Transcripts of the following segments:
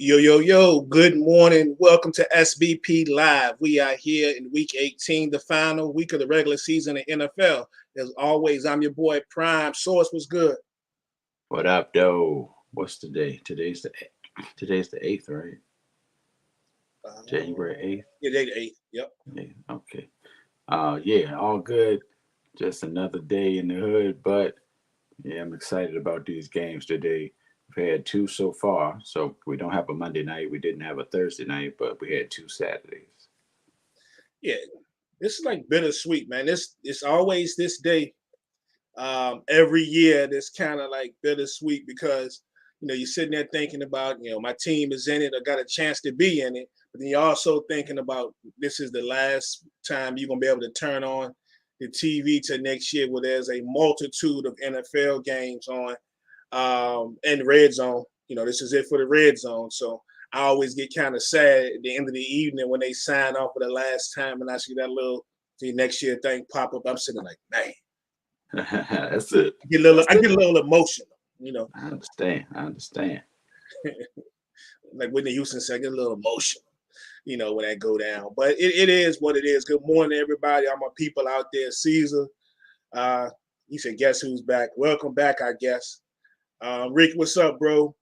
Yo, good morning. Welcome to SBP Live. We are here in week 18, the final week of the regular season in NFL. As always, I'm your boy Prime. Source was good. What up, though? What's today? Today's the 8th, right? January 8th. Yeah, they the 8th. Yep. Yeah, okay. Yeah, all good. Just another day in the hood, but yeah, I'm excited about these games today. We've had two so far, so we don't have a Monday night. We didn't have a Thursday night, but we had two Saturdays. Yeah. This is like bittersweet, man. It's always this day. Every year that's kind of like bittersweet because you're sitting there thinking about my team is in it or got a chance to be in it, but then you're also thinking about this is the last time you're gonna be able to turn on the TV to next year where there's a multitude of NFL games on and red zone. This is it for the red zone. So I always get kind of sad at the end of the evening when they sign off for the last time and I see that little the next year thing pop up. I'm sitting like, man. That's it. I get a little emotional. I understand. Like Whitney Houston said, I get a little emotional, when that go down. But it is what it is. Good morning, everybody. All my people out there. Caesar. You said, guess who's back? Welcome back, I guess. Rick, what's up, bro?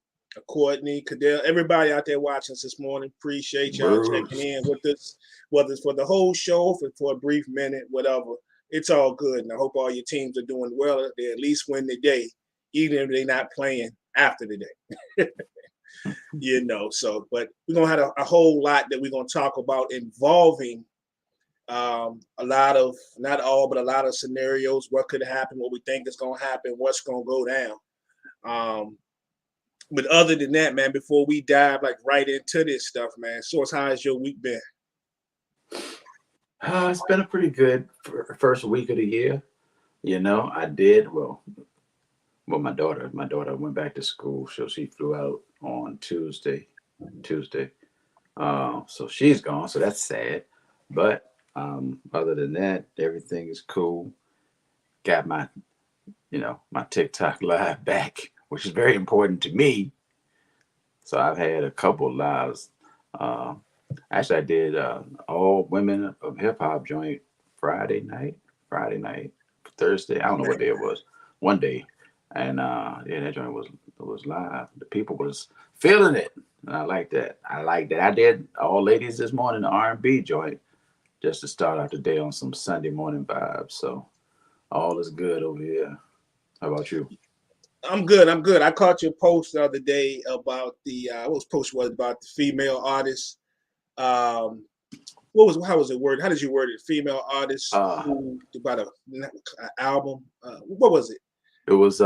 Courtney, Cadell, everybody out there watching us this morning. Appreciate y'all checking in with us, whether it's for the whole show, for a brief minute, whatever. It's all good. And I hope all your teams are doing well. They at least win the day, even if they're not playing after the day. But we're going to have a whole lot that we're going to talk about involving a lot of, not all, but a lot of scenarios, what could happen, what we think is going to happen, what's going to go down. But other than that, man, before we dive right into this stuff, man, Source, how has your week been? It's been a pretty good first week of the year. I did well. My daughter went back to school, so she flew out on Tuesday. So she's gone, so that's sad. But other than that, everything is cool. Got my TikTok live back, which is very important to me. So I've had a couple lives. Actually, I did all women of hip hop joint Friday night, Thursday. I don't know what day it was. One day, and yeah, that joint was live. The people was feeling it, and I like that. I did all ladies this morning the R&B joint just to start out the day on some Sunday morning vibes. So all is good over here. How about you? I'm good. I caught your post the other day about was about the female artists. How was it worded? How did you word it? Female artists who about an album. What was it? It was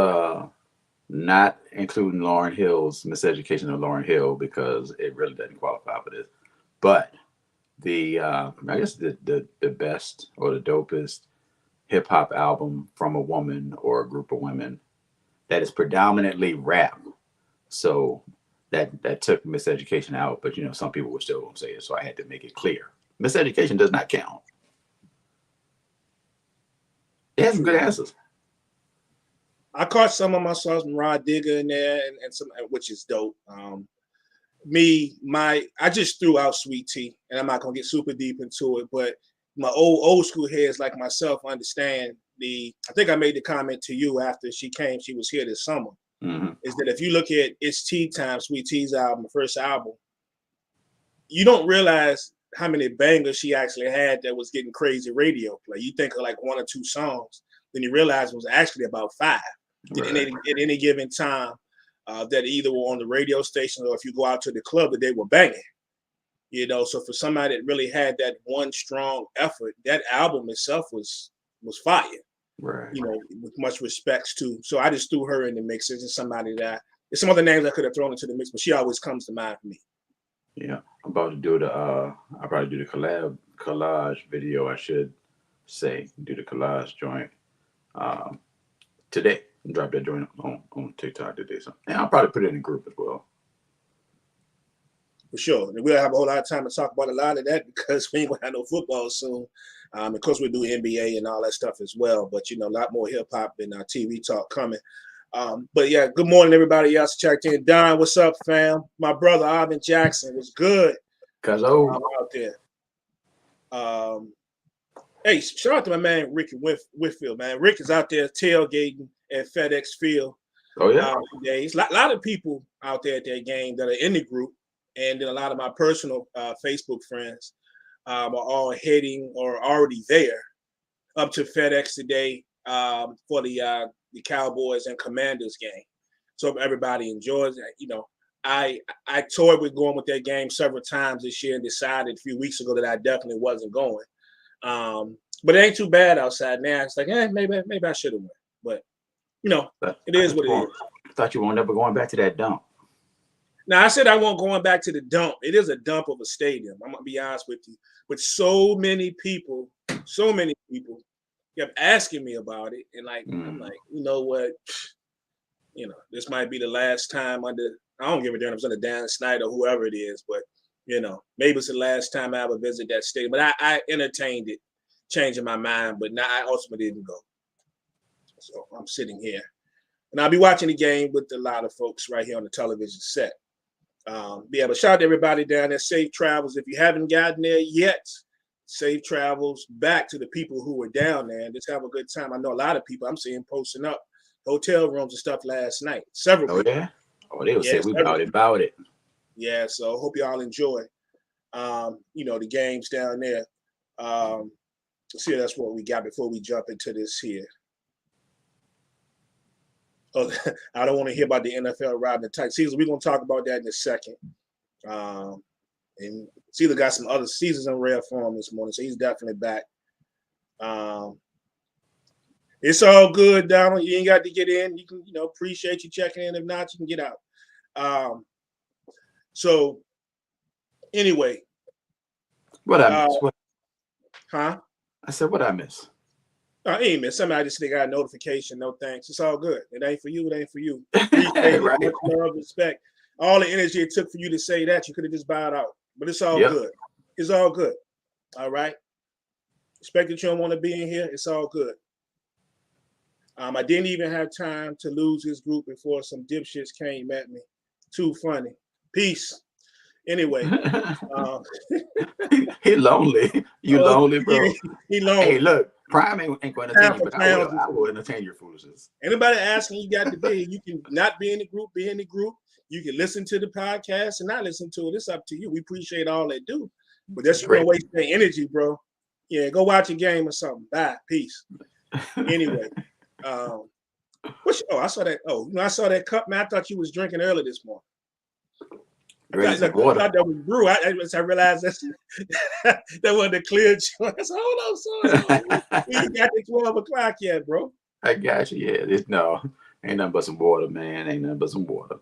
not including Lauryn Hill's Miseducation of Lauryn Hill because it really doesn't qualify for this. But the I guess the best or the dopest hip hop album from a woman or a group of women that is predominantly rap. So that took Miseducation out, but some people were still gonna say it, so I had to make it clear. Miseducation does not count. It has some good answers. I caught some of my songs from Rod Digger in there, and some, which is dope. I just threw out Sweet Tea, and I'm not gonna get super deep into it, but my old school heads like myself understand I think I made the comment to you after she was here this summer, is that if you look at It's Tea Time, Sweet Tea's album, the first album, you don't realize how many bangers she actually had that was getting crazy radio play. You think of like one or two songs, then you realize it was actually about five. Right. At any given time that either were on the radio station or if you go out to the club that they were banging. So for somebody that really had that one strong effort, that album itself was fire. Right. With much respects to. So I just threw her in the mix. It's just somebody there's some other names I could have thrown into the mix, but she always comes to mind for me. Yeah, I'm about to do I'll probably do the collage video, I should say. Do the collage joint today. Drop that joint on TikTok today. So, and I'll probably put it in a group as well. For sure. And we'll have a whole lot of time to talk about a lot of that because we ain't going to have no football soon. Of course, we'll do NBA and all that stuff as well. But, a lot more hip-hop and TV talk coming. But yeah, good morning, everybody else checked in. Don, what's up, fam? My brother Ivan Jackson was good. Out there. Hey, shout out to my man Ricky Whitfield, man. Rick is out there tailgating at FedEx Field. Oh yeah. Today. It's a lot of people out there at that game that are in the group, and then a lot of my personal Facebook friends are all heading or already there up to FedEx today for the Cowboys and Commanders game. So everybody enjoys it. You know, I toyed with going with that game several times this year and decided a few weeks ago that I definitely wasn't going. But it ain't too bad outside now. It's like, maybe I should have went. But you know, it is what it is. I thought you weren't ever going back to that dump. Now I said I won't going back to the dump. It is a dump of a stadium. I'm gonna be honest with you. But so many people kept asking me about it, and I'm like, you know what? You know, this might be the last time I don't give a damn if it's under Dan Snyder or whoever it is, but you know, maybe it's the last time I ever visit that stadium. But I entertained it, changing my mind, but now I ultimately didn't go. So I'm sitting here, and I'll be watching the game with a lot of folks right here on the television set. But shout out to everybody down there. Safe travels. If you haven't gotten there yet, safe travels back to the people who were down there, and just have a good time. I know a lot of people I'm seeing posting up hotel rooms and stuff last night. Several people. Yeah? Oh, they would say we about it. Yeah, so hope y'all enjoy you know, the games down there. See, that's what we got before we jump into this here. Oh, I don't want to hear about the NFL riding the tight season. We're gonna talk about that in a second. And Caesar got some other seasons in rare form this morning, so he's definitely back. It's all good, Donald. You ain't got to get in. You can, you know, appreciate you checking in. If not, you can get out. So anyway. What I miss? Huh? I said, what I miss? I ain't miss. Somebody just got a notification. No thanks. It's all good. It ain't for you. It ain't for you. Appreciate right. Much love, respect. All the energy it took for you to say that, you could have just bowed out. But it's all good. It's all good. All right. Respect that you don't want to be in here. It's all good. I didn't even have time to lose this group before some dipshits came at me. Too funny. Peace. Anyway. He lonely. You lonely, bro. He lonely. Hey, look. Prime ain't going to entertain you, but I will entertain your foolishness. Anybody asking, you got to be. You can not be in the group, be in the group. You can listen to the podcast and not listen to it. It's up to you. We appreciate all they do. But that's going to waste their energy, bro. Yeah, go watch a game or something. Bye. Peace. Anyway. I saw that. Oh, you know, I saw that cup, man. I thought you was drinking early this morning. I thought that was brew. I realized that wasn't a clear choice. I said, hold on, son. You got the 12 o'clock yet, bro. I got you. Yeah, ain't nothing but some water, man. Ain't nothing but some water.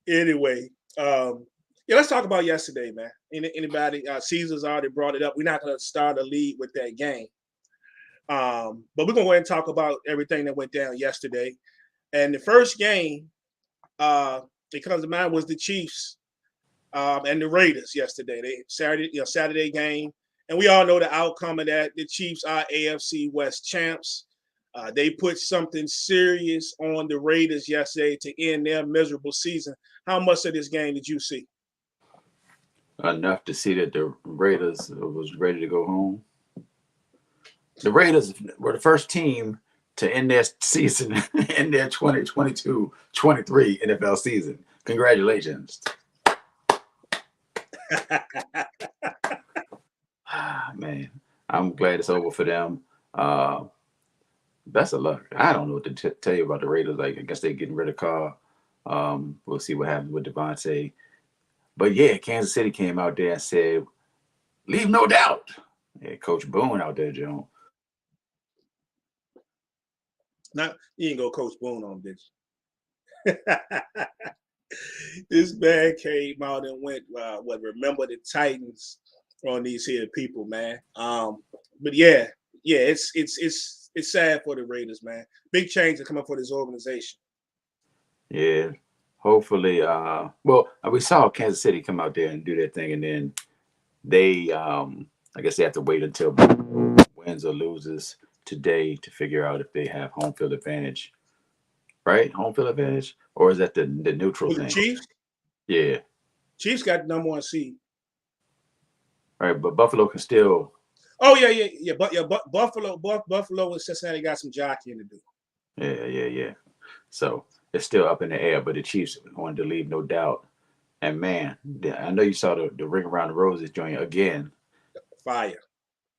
Anyway, let's talk about yesterday, man. Anybody? Caesar's already brought it up. We're not going to start a lead with that game. But we're going to go ahead and talk about everything that went down yesterday. And the first game, it comes to mind was the Chiefs and the Raiders yesterday. Saturday game, and we all know the outcome of that. The Chiefs are AFC West champs. They put something serious on the Raiders yesterday to end their miserable season. How much of this game did you see? Enough to see that the Raiders was ready to go home. The Raiders were the first team to end their season in their 2022-23 NFL season. Congratulations. Man, I'm glad it's over for them. Best of luck. I don't know what to tell you about the Raiders. Like, I guess they're getting rid of Carr. We'll see what happens with Devontae. But yeah, Kansas City came out there and said, leave no doubt. Yeah, Coach Boone out there, Joe. Now, you ain't go Coach Boone on, did you? This man came out and went, remember the Titans on these here people, man. But yeah, it's sad for the Raiders, man. Big change are coming for this organization. Yeah, hopefully. We saw Kansas City come out there and do their thing, and then they, I guess they have to wait until wins or loses today to figure out if they have home field advantage, right? Home field advantage, or is that the neutral With the thing? Chiefs, Yeah, Chiefs got the number one seed. right. But Buffalo can still. Oh yeah. But Buffalo and Cincinnati got some jockeying to do. Yeah. So it's still up in the air, but the Chiefs wanted to leave no doubt. And man, I know you saw the ring around the roses joint again. Fire.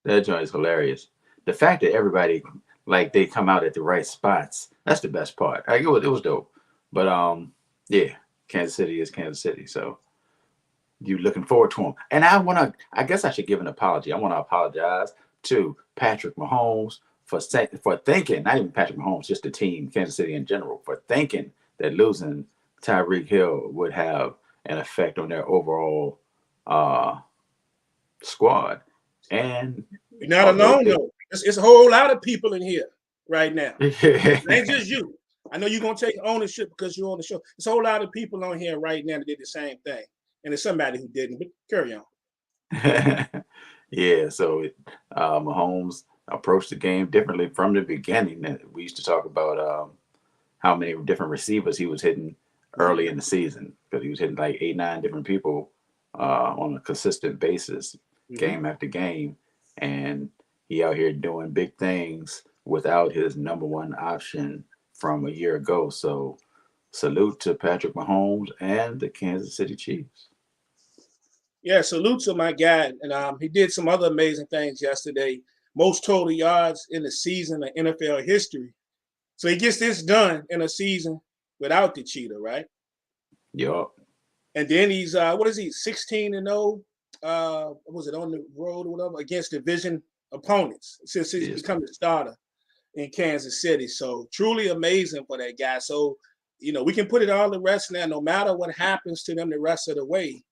That joint is hilarious. The fact that everybody like they come out at the right spots, that's the best part. Like it was dope. But yeah, Kansas City is Kansas City. So you looking forward to them. And I guess I should give an apology. I want to apologize to Patrick Mahomes for thinking, not even Patrick Mahomes, just the team, Kansas City in general, for thinking that losing Tyreek Hill would have an effect on their overall squad. And You're not alone though. It's a whole lot of people in here right now. It ain't just you. I know you're gonna take ownership because you're on the show. There's a whole lot of people on here right now that did the same thing. And there's somebody who didn't, but carry on. Yeah, so Mahomes approached the game differently from the beginning. We used to talk about how many different receivers he was hitting early in the season, because he was hitting like 8, 9 different people on a consistent basis, game after game. And he out here doing big things without his number one option from a year ago. So salute to Patrick Mahomes and the Kansas City Chiefs. Yeah, salute to my guy. And he did some other amazing things yesterday. Most total yards in the season in NFL history. So he gets this done in a season without the cheetah, right? Yup. And then he's 16-0. Was it on the road or whatever against division opponents since he's become the starter in Kansas City. So truly amazing for that guy. So, we can put it all to rest now, no matter what happens to them the rest of the way.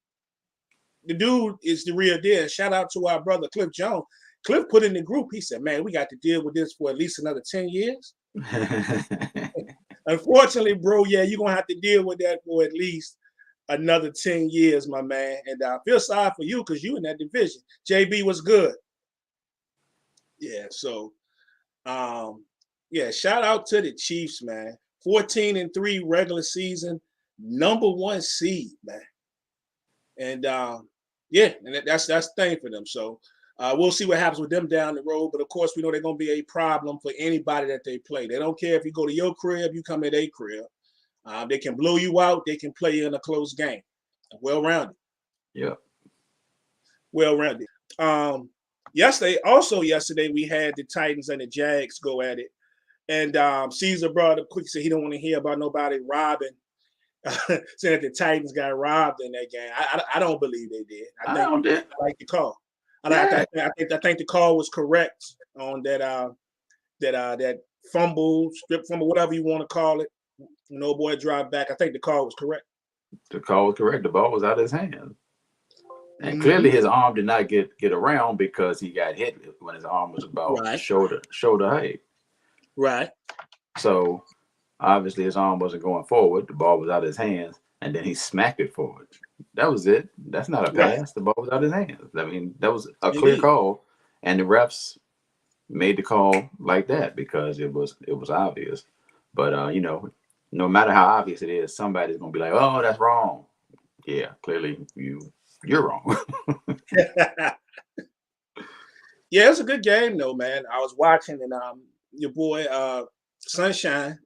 The dude is the real deal. Shout out to our brother Cliff Jones. Cliff put in the group, he said, man, we got to deal with this for at least another 10 years. Unfortunately, bro, yeah, you're going to have to deal with that for at least another 10 years, my man. And I feel sorry for you because you in that division. JB was good. Yeah, so, shout out to the Chiefs, man. 14-3 regular season, number one seed, man. And, and that's the thing for them. So we'll see what happens with them down the road. But, of course, we know they're going to be a problem for anybody that they play. They don't care if you go to your crib, you come at their crib. They can blow you out. They can play you in a close game. Well-rounded. Yeah. Well-rounded. Yesterday, we had the Titans and the Jags go at it. And Caesar brought up quick, said he don't want to hear about nobody robbing. Saying that the Titans got robbed in that game. I don't believe they did. I like the call. I think the call was correct on that fumble, strip fumble, whatever you want to call it. No boy drive back. I think the call was correct. The call was correct. The ball was out of his hand. And clearly his arm did not get around because he got hit when his arm was about shoulder height. Right. So obviously his arm wasn't going forward. The ball was out of his hands, and then he smacked it forward. That was it. That's not a pass. Right. The ball was out of his hands. I mean, that was a clear call, and the refs made the call like that because it was obvious. But no matter how obvious it is, somebody's gonna be like, "Oh, that's wrong." Yeah, clearly you're wrong. Yeah, it's a good game though, man. I was watching, and your boy Sunshine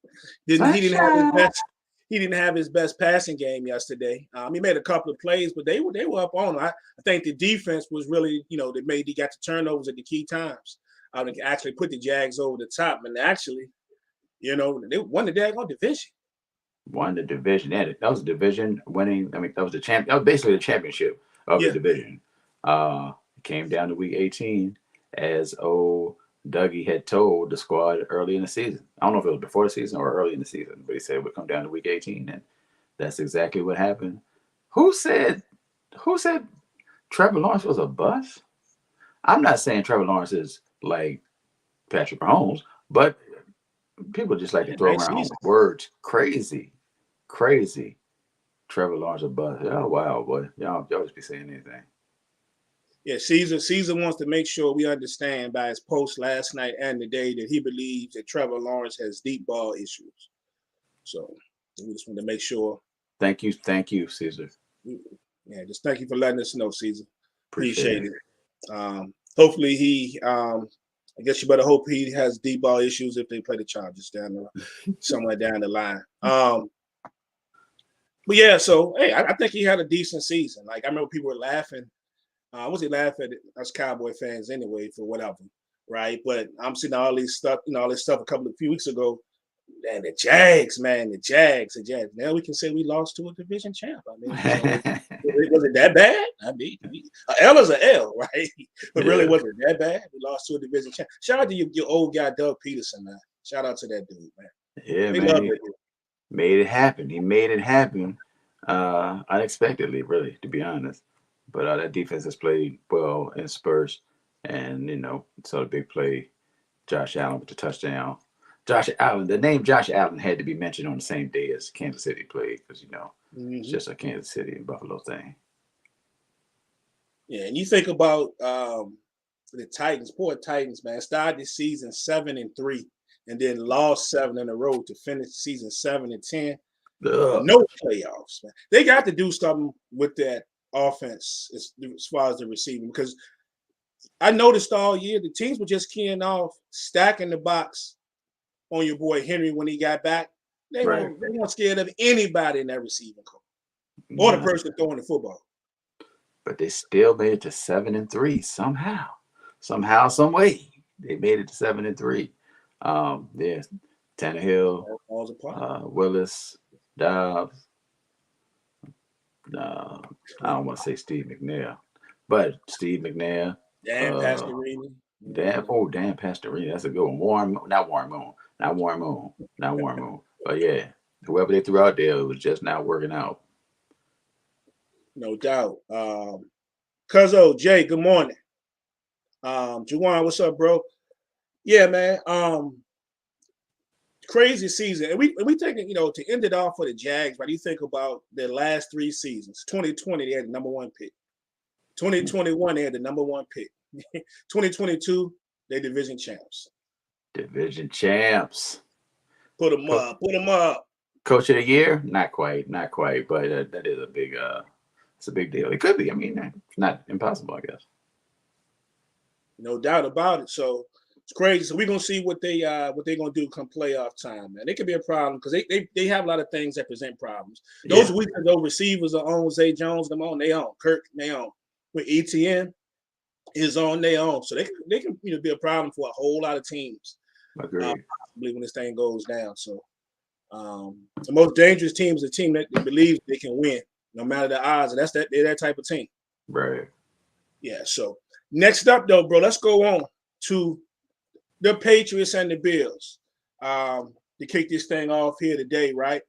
he didn't have his best passing game yesterday. He made a couple of plays, but they were up on him. I think the defense was really, he got the turnovers at the key times. They actually put the Jags over the top, and actually, they won the daggone division. Won the division. Yeah, that was a division winning. I mean, that was the champ. That was basically the championship of the division. It came down to week 18, as old Dougie had told the squad early in the season. I don't know if it was before the season or early in the season, but he said it would come down to week 18, and that's exactly what happened. Who said Trevor Lawrence was a bust? I'm not saying Trevor Lawrence is like Patrick Mahomes, but people just like to throw around words. Crazy. Trevor Lawrence a bust. Oh wow, boy. Y'all just be saying anything. Yeah, Caesar wants to make sure we understand by his post last night and today that he believes that Trevor Lawrence has deep ball issues. So we just want to make sure. Thank you, Caesar. Yeah, just thank you for letting us know, Caesar. Appreciate Appreciate it. Hopefully he, I guess you better hope he has deep ball issues if they play the Chargers somewhere down the line. But yeah, so hey, I think he had a decent season. Like I remember people were laughing. Was he laughing at us Cowboy fans anyway for whatever, right? But I'm seeing all this stuff a few weeks ago. And the Jags, man, the Jags. Now we can say we lost to a division champ. I mean, so was it that bad? I mean, a L is a L, right? But really, was it that bad? We lost to a division champ. Shout out to your old guy, Doug Peterson, man. Shout out to that dude, man. Yeah, man. He made it happen. He made it happen unexpectedly, really, to be honest. But that defense has played well in spurts. And, saw the big play, Josh Allen with the touchdown. Josh Allen, the name Josh Allen had to be mentioned on the same day as Kansas City played because, it's just a Kansas City and Buffalo thing. Yeah, and you think about the Titans, poor Titans, man, started the season 7-3 and then lost 7 in a row to finish the season 7-10. No playoffs, man. They got to do something with that offense as far as the receiving because I noticed all year the teams were just keying off, stacking the box on your boy Henry when he got back. They weren't scared of anybody in that receiving corps or the person throwing the football. But they still made it to 7-3 somehow, some way. They made it to 7-3. Yeah, Tannehill, Willis, Dobbs. I don't want to say Steve McNair, but Steve McNair. Dan Pastorini. Dan Pastorini. That's a good one. Not Warren Moon. But yeah, whoever they threw out there, it was just not working out. No doubt. Cuzzo, Jay, good morning. Juwan, what's up, bro? Yeah, man. Crazy season. And we thinking, to end it off for the Jags, right? You think about their last 3 seasons. 2020, they had the number 1 pick. 2021, they had the number 1 pick. 2022, they division champs. Put them up. Coach of the year? Not quite. But that is it's a big deal. It could be. I mean, it's not impossible, I guess. No doubt about it. So it's crazy. So we're gonna see what they're gonna do come playoff time, man. It could be a problem because they have a lot of things that present problems. Those weeks that those receivers are on, Zay Jones, them on, they on. Kirk, they on. With ETN is on their own. So they can be a problem for a whole lot of teams. Agreed. Possibly when this thing goes down. So the most dangerous team is a team that believes they can win no matter the odds, and they're that type of team. Right. Yeah. So next up, though, bro, let's go on to the Patriots and the Bills to kick this thing off here today, right?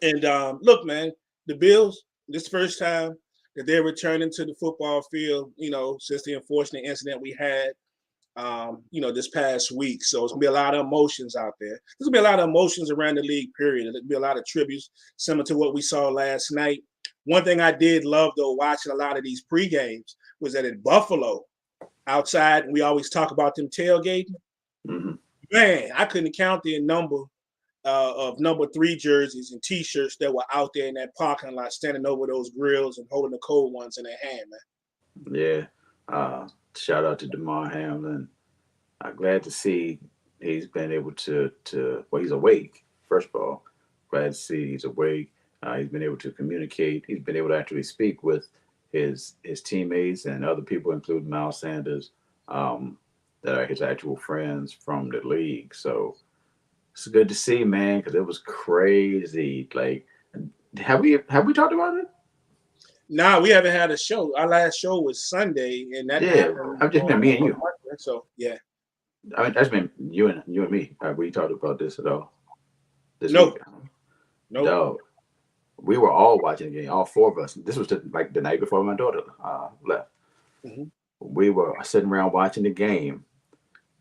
And look, man, the Bills, this first time that they're returning to the football field, since the unfortunate incident we had, this past week. So it's gonna be a lot of emotions out there. There's gonna be a lot of emotions around the league, period. There'll be a lot of tributes similar to what we saw last night. One thing I did love, though, watching a lot of these pre-games was that in Buffalo, outside, we always talk about them tailgating. Mm-hmm. Man, I couldn't count the number of number 3 jerseys and T-shirts that were out there in that parking lot, standing over those grills and holding the cold ones in their hand, man. Yeah. Shout out to DeMar Hamlin. I'm glad to see he's been able to he's awake, first of all. Glad to see he's awake. He's been able to communicate. He's been able to actually speak with his teammates and other people, including Miles Sanders, that are his actual friends from the league. So it's good to see, man, because it was crazy. Like, have we talked about it? Nah, we haven't had a show. Our last show was Sunday, and that happened. I've just been me and you. So yeah. I mean, that's been you and me. Have we talked about this at all? This week? No. Dog. We were all watching the game, all 4 of us. This was the night before my daughter left. Mm-hmm. We were sitting around watching the game,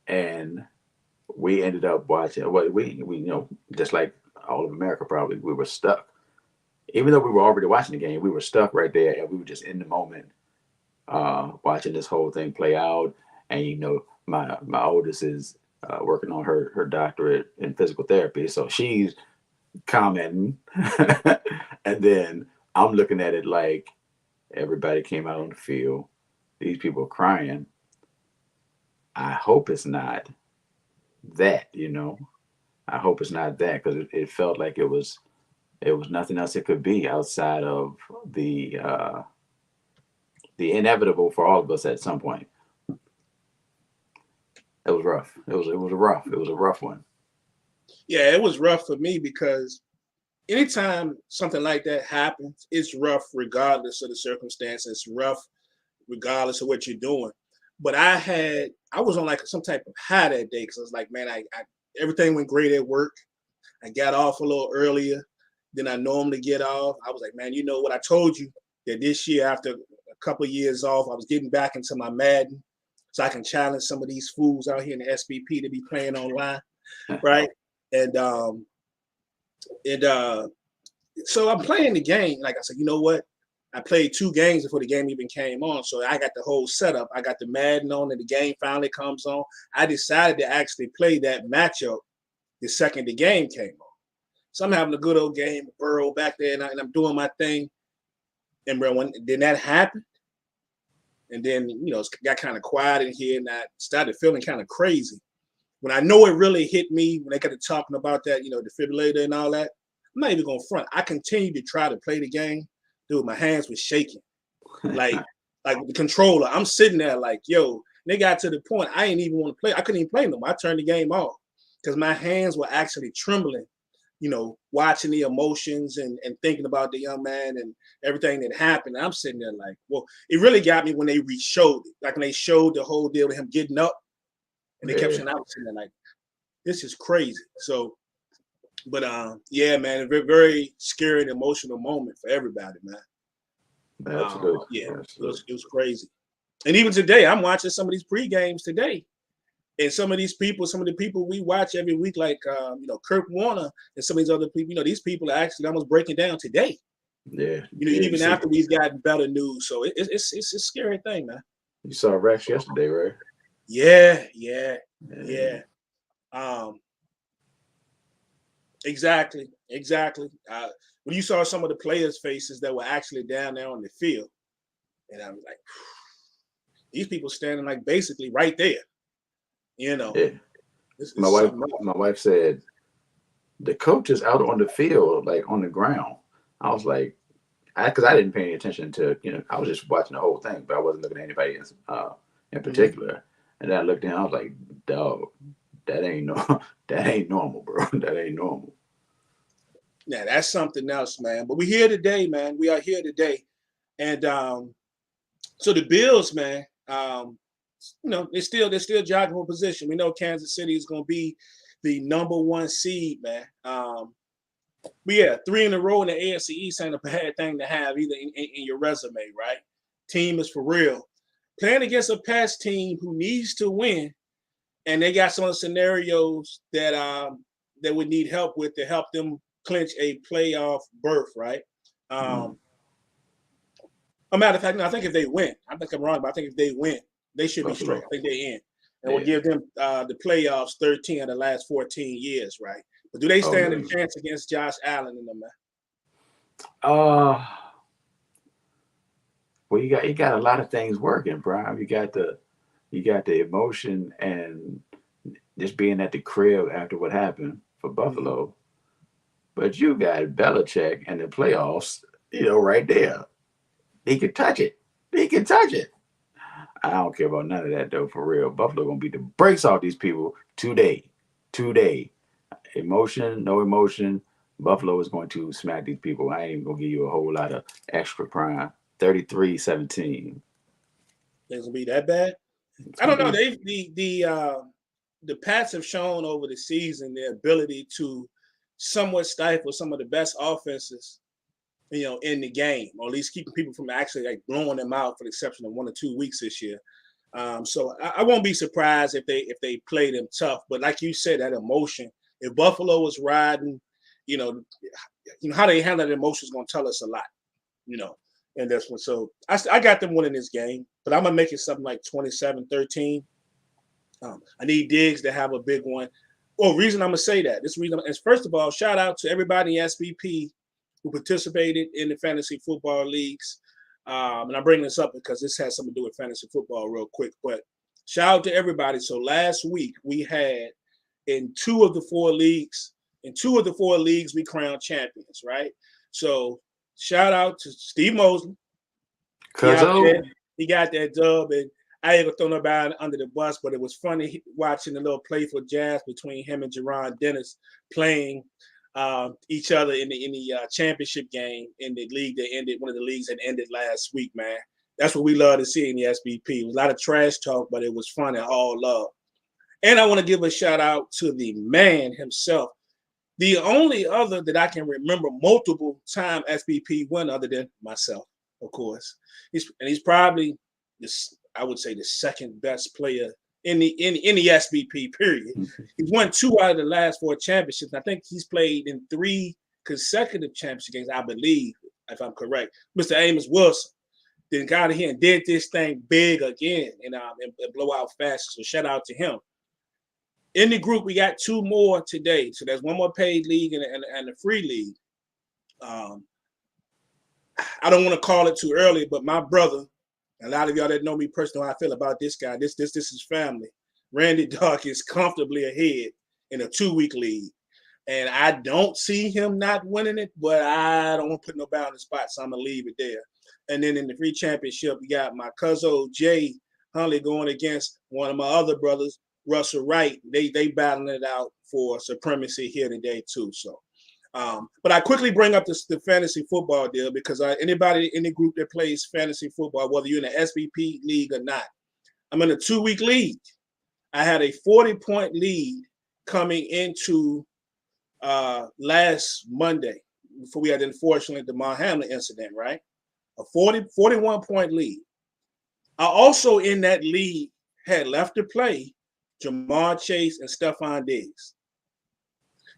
and we ended up watching. Well, we just like all of America, probably we were stuck. Even though we were already watching the game, we were stuck right there, and we were just in the moment watching this whole thing play out. And my oldest is working on her doctorate in physical therapy, so she's commenting, and then I'm looking at it like everybody came out on the field. These people are crying. I hope it's not that. I hope it's not that, because it felt like it was nothing else it could be outside of the inevitable for all of us at some point. It was rough. It was a rough one. Yeah, it was rough for me because anytime something like that happens, it's rough regardless of the circumstance. It's rough regardless of what you're doing. But I was on like some type of high that day because I was like, man, I everything went great at work. I got off a little earlier than I normally get off. I was like, man, you know what? I told you that this year, after a couple of years off, I was getting back into my Madden so I can challenge some of these fools out here in the SBP to be playing online, right? And so I'm playing the game. Like I said, you know what? I played 2 games before the game even came on. So I got the whole setup. I got the Madden on and the game finally comes on. I decided to actually play that matchup the second the game came on. So I'm having a good old game, Burrow back there, and I'm doing my thing. And bro, then that happened. And then, it got kind of quiet in here, and I started feeling kind of crazy. When I know it really hit me, when they got to talking about that, defibrillator and all that, I'm not even going to front. I continued to try to play the game. Dude, my hands were shaking. Like the controller. I'm sitting there like, yo, they got to the point I didn't even want to play. I couldn't even play no more. I turned the game off because my hands were actually trembling, watching the emotions and thinking about the young man and everything that happened. And I'm sitting there like, well, it really got me when they re-showed it. Like when they showed the whole deal with him getting up and they kept saying, I was sitting there like, this is crazy. So, but yeah, man, a very, very scary and emotional moment for everybody, man. Absolutely. Yeah, Absolutely. It was crazy. And even today, I'm watching some of these pre-games today. And some of the people we watch every week, like Kurt Warner and some of these other people, these people are actually almost breaking down today. Yeah. Even after we've gotten better news. So it's a scary thing, man. You saw Rex yesterday, right? Yeah. Exactly. When you saw some of the players' faces that were actually down there on the field, and I was like, these people standing like basically right there. Yeah. My wife said the coach is out on the field, like on the ground. I was like, because I didn't pay any attention to, I was just watching the whole thing, but I wasn't looking at anybody in particular. Mm-hmm. And then I looked in, I was like, dog, that ain't normal, bro. That ain't normal. Yeah, that's something else, man. But we're here today, man. We are here today. And so the Bills, man, they're still jockeying for position. We know Kansas City is going to be the number 1 seed, man. But yeah, 3 in a row in the AFC East ain't a bad thing to have either in your resume, right? Team is for real. Playing against a past team who needs to win, and they got some of the scenarios that would need help with to help them clinch a playoff berth, right? A matter of fact, no, I think if they win, I think I'm wrong, but I think if they win, they should be straight. I think they're in. And we'll give them the playoffs 13 of the last 14 years, right? But do they stand a chance against Josh Allen in them, man? Well, you got a lot of things working, Brian. You got the emotion and just being at the crib after what happened for Buffalo. But you got Belichick and the playoffs, right there. He can touch it. I don't care about none of that, though, for real. Buffalo going to beat the brakes off these people today. Emotion, no emotion. Buffalo is going to smack these people. I ain't even going to give you a whole lot of extra prime. 33-17. It's going to be that bad? I don't know. The Pats have shown over the season their ability to somewhat stifle some of the best offenses, in the game, or at least keeping people from actually like blowing them out, for the exception of 1 or 2 weeks this year. So I won't be surprised if they play them tough. But like you said, that emotion, if Buffalo was riding, how they handle the emotion is going to tell us a lot. in this one. So I got them winning this game, but I'm gonna make it something like 27-13. I need Diggs to have a big one. Well, reason I'm gonna say that. This reason is, first of all, shout out to everybody in SBP who participated in the fantasy football leagues. And I'm bringing this up because this has something to do with fantasy football real quick. But shout out to everybody. So last week we had in two of the four leagues, we crowned champions, right? So shout out to Steve Mosley. He got that dub, and I ain't gonna throw nobody under the bus, but it was funny watching the little playful jazz between him and Jerron Dennis playing each other in the championship game in the league that ended, one of the leagues that ended last week, man. That's what we love to see in the SBP. It was a lot of trash talk, but it was fun and all love. And I want to give a shout out to the man himself. The only other that I can remember multiple time SBP win other than myself, of course. He's probably this, I would say, the second best player in the SBP period. He's won 2 out of the last 4 championships. I think he's played in 3 consecutive championship games, I believe, if I'm correct. Mr. Amos Wilson then got here and did this thing big again in blowout fashion. So shout out to him. In the group, we got 2 more today. So there's one more paid league and a free league. I don't want to call it too early, but my brother, a lot of y'all that know me personally, how I feel about this guy. This is family. Randy Dark is comfortably ahead in a 2-week league. And I don't see him not winning it, but I don't want to put nobody on the spot, so I'm going to leave it there. And then in the free championship, we got my cousin Jay Hunley going against one of my other brothers, Russell Wright. They battling it out for supremacy here today too. So, but I quickly bring up the fantasy football deal because anybody in the group that plays fantasy football, whether you're in an SBP league or not, I'm in a 2-week league. I had a 40-point lead coming into last Monday before we had, unfortunately, the Mount Hamlin incident, right? A 41-point lead. I also in that league had left to play Jamar Chase and Stephon Diggs.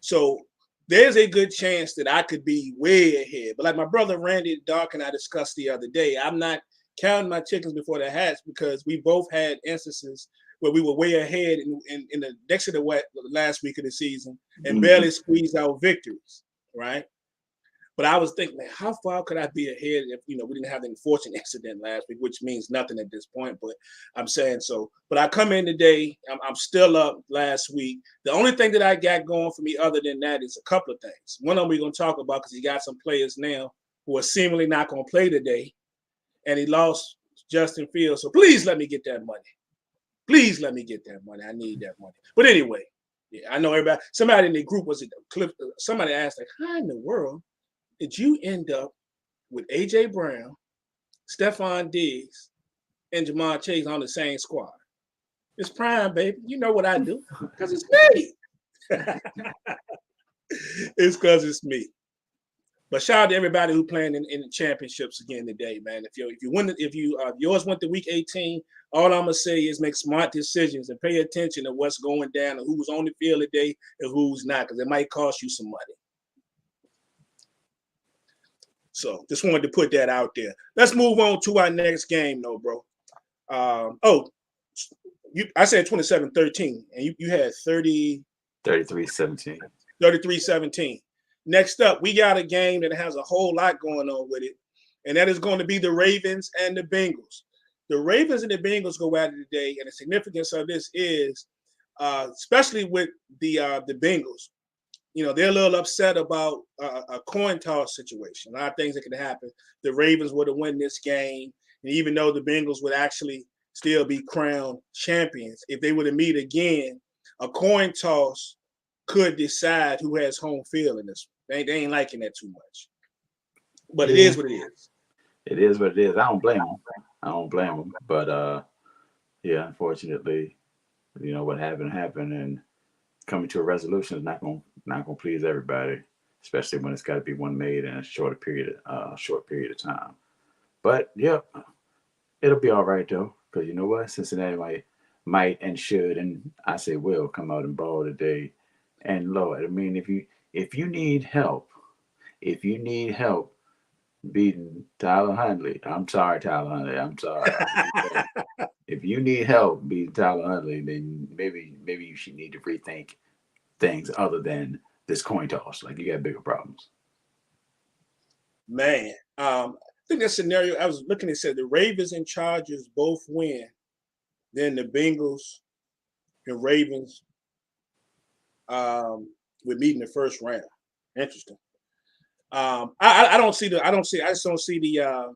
So there's a good chance that I could be way ahead. But like my brother Randy Dark and I discussed the other day, I'm not counting my chickens before the hats because we both had instances where we were way ahead in the next to the last week of the season and barely squeezed out victories, right? But I was thinking, man, how far could I be ahead if, we didn't have the unfortunate incident last week, which means nothing at this point, but I'm saying so. But I come in today, I'm still up last week. The only thing that I got going for me other than that is a couple of things. One of them we're going to talk about because he got some players now who are seemingly not going to play today, and he lost Justin Fields. So please let me get that money. Please let me get that money. I need that money. But anyway, yeah, I know everybody. Somebody in the group somebody asked, like, how in the world did you end up with A.J. Brown, Stephon Diggs, and Jamar Chase on the same squad? It's prime, baby. You know what I do because it's me. It's because it's me. But shout out to everybody who playing in the championships again today, man. If yours went to week 18, all I'm gonna say is make smart decisions and pay attention to what's going down and who's on the field today and who's not, because it might cost you some money. So just wanted to put that out there. Let's move on to our next game, though, bro. I said 27-13, and you had 33-17. 33-17. Next up, we got a game that has a whole lot going on with it, and that is going to be the Ravens and the Bengals. The Ravens and the Bengals go at it today, and the significance of this is, especially with the Bengals, they're a little upset about a coin toss situation. A lot of things that could happen. The Ravens would have won this game, and even though the Bengals would actually still be crowned champions, if they were to meet again, a coin toss could decide who has home field in this. They ain't liking that too much. But it is what it is. It is what it is. I don't blame them. But yeah, unfortunately, what happened, and coming to a resolution is not gonna please everybody, especially when it's got to be one made in a short period of time. But yeah, it'll be all right though, because you know what, Cincinnati might and should, and I say will, come out and ball today. And Lord, I mean, if you need help, beating Tyler Huntley. I'm sorry, Tyler Huntley. I'm sorry. If you need help beating Tyler Huntley, then maybe you should need to rethink things other than this coin toss. Like, you got bigger problems. Man, I think that scenario, I was looking and said the Ravens and Chargers both win. Then the Bengals and Ravens would meet in the first round. Interesting. I just don't see the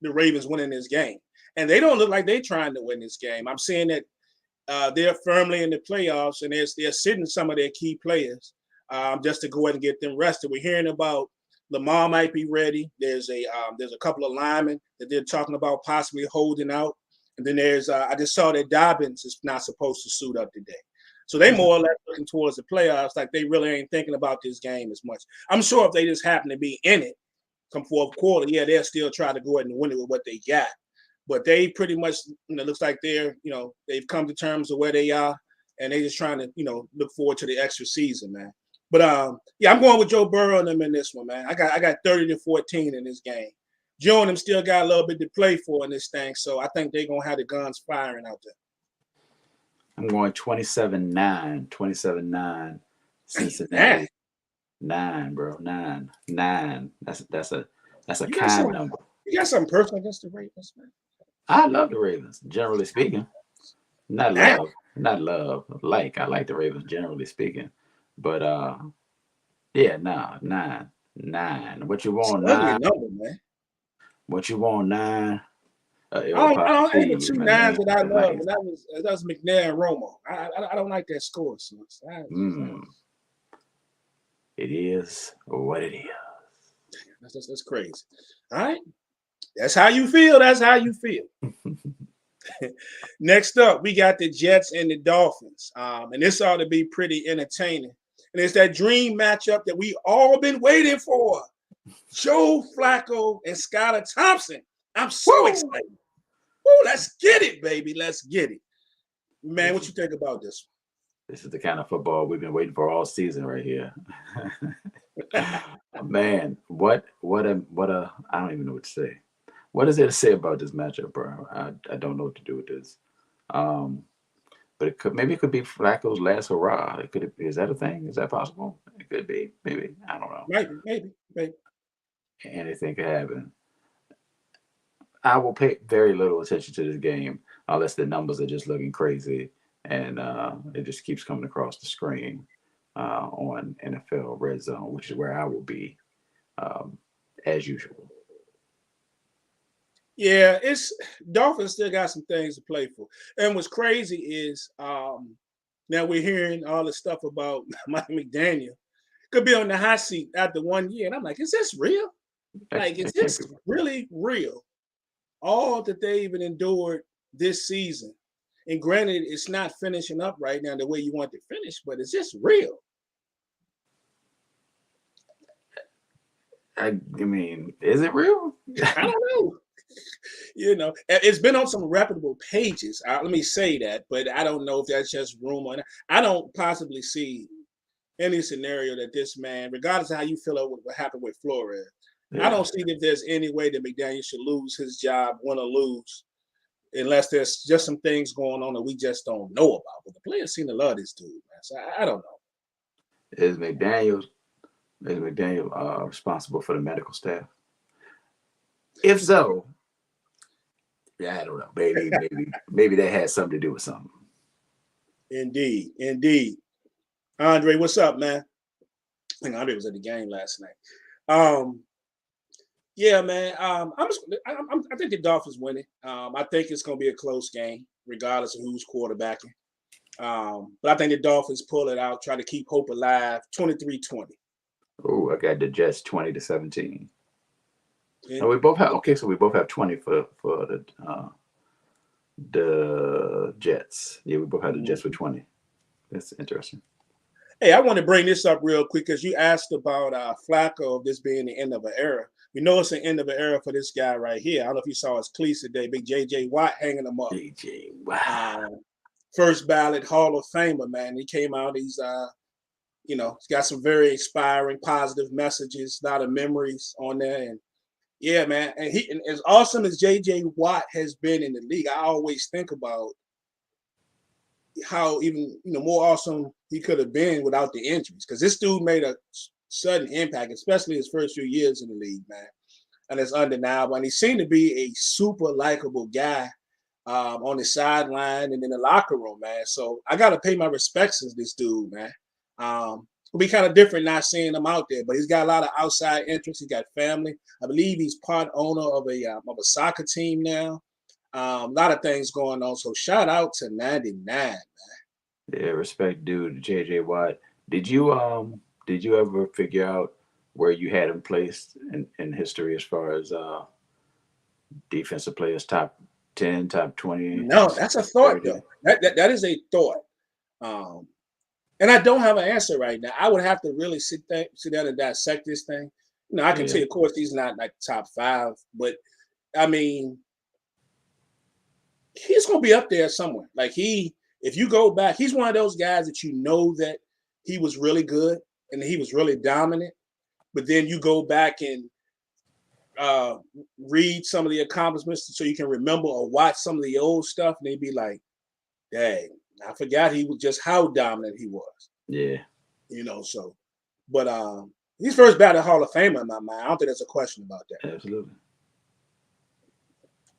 Ravens winning this game. And they don't look like they're trying to win this game. I'm seeing that they're firmly in the playoffs, and they're sitting some of their key players just to go ahead and get them rested. We're hearing about Lamar might be ready. There's a couple of linemen that they're talking about possibly holding out. And then there's I just saw that Dobbins is not supposed to suit up today. So they more or less looking towards the playoffs, like they really ain't thinking about this game as much. I'm sure if they just happen to be in it come fourth quarter, yeah, they'll still try to go ahead and win it with what they got. But they pretty much, looks like they've come to terms of where they are, and they just trying to, look forward to the extra season, man. But yeah, I'm going with Joe Burrow and them in this one, man. I got 30-14 in this game. Joe and them still got a little bit to play for in this thing, so I think they're gonna have the guns firing out there. I'm going 27-9. 27-9. Cincinnati. 9, bro. 9. That's a kind number. You got something personal against the Ravens, man? I love the Ravens, generally speaking. Not love. I like the Ravens, generally speaking. But yeah, 9. What you want, 9? Number, man. What you want, 9? I don't think the 2 9s that I love, and that was McNair and Romo. I don't like that score. So it is what it is. That's crazy. All right. That's how you feel. That's how you feel. Next up, we got the Jets and the Dolphins. And this ought to be pretty entertaining. And it's that dream matchup that we all been waiting for. Joe Flacco and Skylar Thompson. I'm so excited. Woo, let's get it, baby. Let's get it. Man, what you think about this one? This is the kind of football we've been waiting for all season right here. Man, what a I don't even know what to say. What is there to say about this matchup, bro? I don't know what to do with this. But it could be Flacco's last hurrah. Is that a thing? Is that possible? It could be. Maybe. I don't know. Maybe. Anything could happen. I will pay very little attention to this game unless the numbers are just looking crazy and it just keeps coming across the screen on NFL Red Zone, which is where I will be as usual. Yeah, Dolphins still got some things to play for. And what's crazy is now we're hearing all the stuff about Mike McDaniel. Could be on the hot seat after 1 year. And I'm like, is this real? Like, is this really real? All that they even endured this season. And granted, it's not finishing up right now the way you want to finish, but is this real? I mean, is it real? I don't know. It's been on some reputable pages. Let me say that, but I don't know if that's just rumor. I don't possibly see any scenario that this man, regardless of how you feel about what happened with Flores, I don't see that there's any way that McDaniel should lose his job, win or lose, unless there's just some things going on that we just don't know about. But the players seem to love this dude, man. So I don't know. Is McDaniel responsible for the medical staff? If so, yeah, I don't know. Maybe that has something to do with something. Indeed. Andre, what's up, man? I think Andre was at the game last night. Yeah, man. I think the Dolphins winning. I think it's going to be a close game, regardless of who's quarterbacking. But I think the Dolphins pull it out, try to keep hope alive. 23-20. Oh, I got the Jets 20-17. Yeah. No, we both have 20 for the Jets. Yeah, we both have the Jets with 20. That's interesting. Hey, I want to bring this up real quick because you asked about Flacco, this being the end of an era. We know it's the end of an era for this guy right here. I don't know if you saw his cleats today. Big J.J. Watt hanging him up. J.J. Watt. First ballot Hall of Famer, man. He came out. He's he's got some very inspiring, positive messages, a lot of memories on there. And Yeah, man. And as awesome as J.J. Watt has been in the league, I always think about how even more awesome he could have been without the injuries. Because this dude made a sudden impact, especially his first few years in the league, man. And it's undeniable. And he seemed to be a super likable guy on the sideline and in the locker room, man. So I got to pay my respects to this dude, man. It'll be kind of different not seeing him out there, but he's got a lot of outside interests. He's got family. I believe he's part owner of a soccer team now. A lot of things going on. So shout out to 99, man. Yeah, respect due to JJ Watt. Did you ever figure out where you had him placed in history as far as defensive players, top 10, top 20, No, that's a thought 30? though. That is a thought. Um, and I don't have an answer right now. I would have to really sit down and dissect this thing. I can tell you, of course, he's not like top 5, but I mean, he's gonna be up there somewhere. Like if you go back, he's one of those guys that that he was really good and he was really dominant. But then you go back and read some of the accomplishments so you can remember or watch some of the old stuff, and they'd be like, dang, I forgot he was just how dominant he was. Yeah. So but he's first ballot Hall of Famer in my mind. I don't think there's a question about that. Absolutely.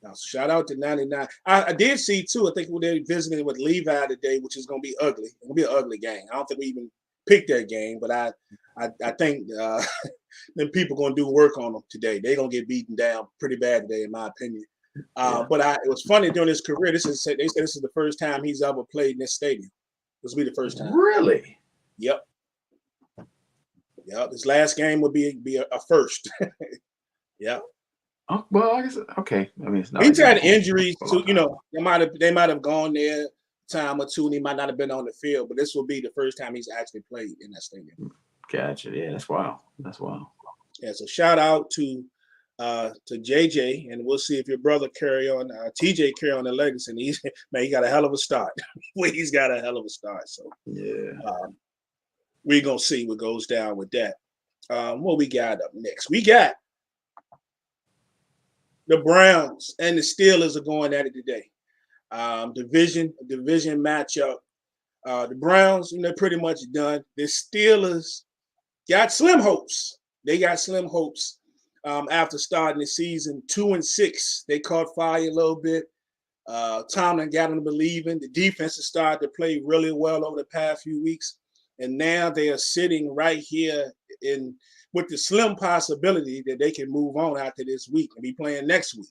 Now, shout out to 99. I did see too, I think they're visiting with Levi today, which is gonna be ugly. It's gonna be an ugly game. I don't think we even picked that game, but I think then people gonna do work on them today. They're gonna get beaten down pretty bad today, in my opinion. But it was funny during his career. They said this is the first time he's ever played in this stadium. This will be the first time. Really? Yep. His last game would be a first. Yep. Oh, well, I guess okay. I mean, it's not. He's had injuries too. They might have gone there a time or two, and he might not have been on the field. But this will be the first time he's actually played in that stadium. Gotcha. Yeah, that's wild. That's wild. Yeah. So shout out to JJ, and we'll see if your brother carry on, TJ carry on the legacy. And he got a hell of a start. He's got a hell of a start. So yeah, we're gonna see what goes down with that. What we got up next? We got the Browns and the Steelers are going at it today. Division matchup. The Browns, they're pretty much done. The Steelers got slim hopes. They got slim hopes after starting the season 2-6. They caught fire a little bit. Tomlin got them believing. The defense has started to play really well over the past few weeks. And now they are sitting right here with the slim possibility that they can move on after this week and be playing next week.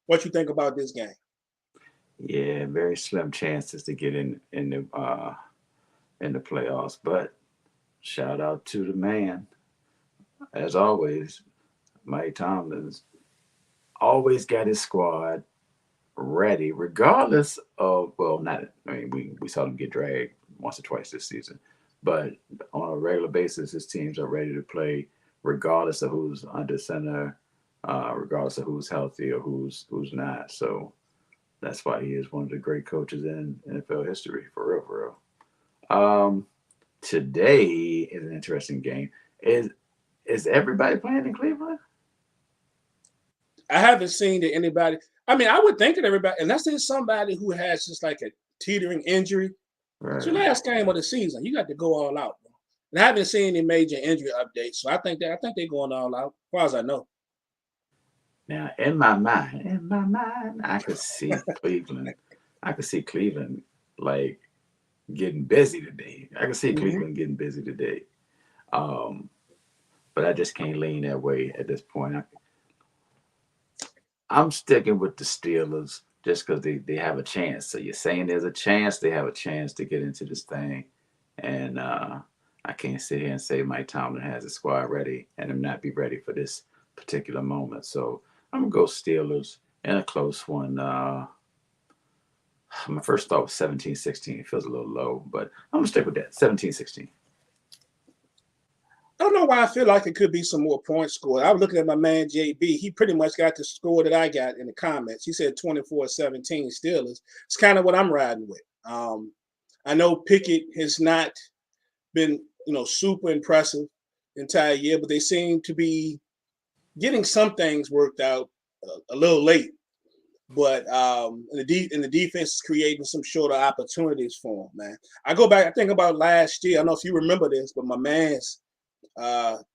What you think about this game? Yeah, very slim chances to get in the playoffs, but shout out to the man, as always. Mike Tomlin's always got his squad ready, regardless of we saw them get dragged once or twice this season, but on a regular basis, his teams are ready to play, regardless of who's under center, regardless of who's healthy or who's not. So that's why he is one of the great coaches in NFL history, for real, for real. Today is an interesting game. Is everybody playing in Cleveland? I haven't seen that anybody. I mean, I would think that everybody, unless there's somebody who has just like a teetering injury. Right. It's your last game of the season. You got to go all out. And I haven't seen any major injury updates, so I think they're going all out, as far as I know. Now, in my mind, I could see Cleveland. I could see Cleveland like getting busy today. I could see Cleveland getting busy today. But I just can't lean that way at this point. I'm sticking with the Steelers just because they have a chance. So you're saying there's a chance they have a chance to get into this thing. And I can't sit here and say Mike Tomlin has a squad ready and him not be ready for this particular moment. So I'm going to go Steelers in a close one. My first thought was 17-16. It feels a little low, but I'm going to stick with that, 17-16. I don't know why I feel like it could be some more points scored. I was looking at my man, JB. He pretty much got the score that I got in the comments. He said 24-17 Steelers. It's kind of what I'm riding with. I know Pickett has not been, super impressive the entire year, but they seem to be getting some things worked out a little late, but in the defense is creating some shorter opportunities for him, man. I go back, I think about last year. I don't know if you remember this, but my man's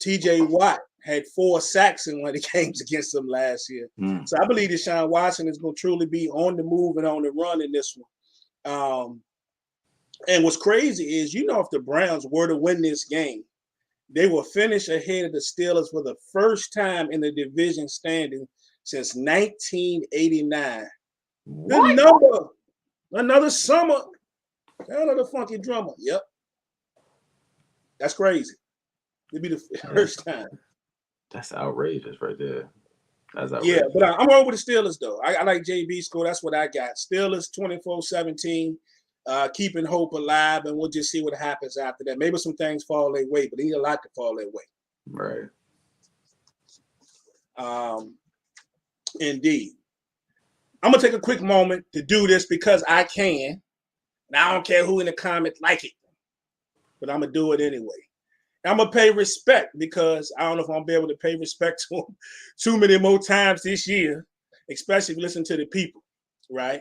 T.J. Watt had 4 sacks in one of the games against them last year. So I believe Deshaun Watson is going to truly be on the move and on the run in this one. And what's crazy is, if the Browns were to win this game, they will finish ahead of the Steelers for the first time in the division standing since 1989. What? Another summer. Another funky drummer. Yep. That's crazy. It'd be the first time. That's outrageous right there. That's outrageous. Yeah, but I'm over the Steelers, though. I like JB score. That's what I got. Steelers 24-17, keeping hope alive, and we'll just see what happens after that. Maybe some things fall their way, but they need a lot to fall their way. Right. Indeed. I'm going to take a quick moment to do this because I can. And I don't care who in the comments like it, but I'm going to do it anyway. I'm going to pay respect because I don't know if I'm going to be able to pay respect to him too many more times this year, especially if you listen to the people, right?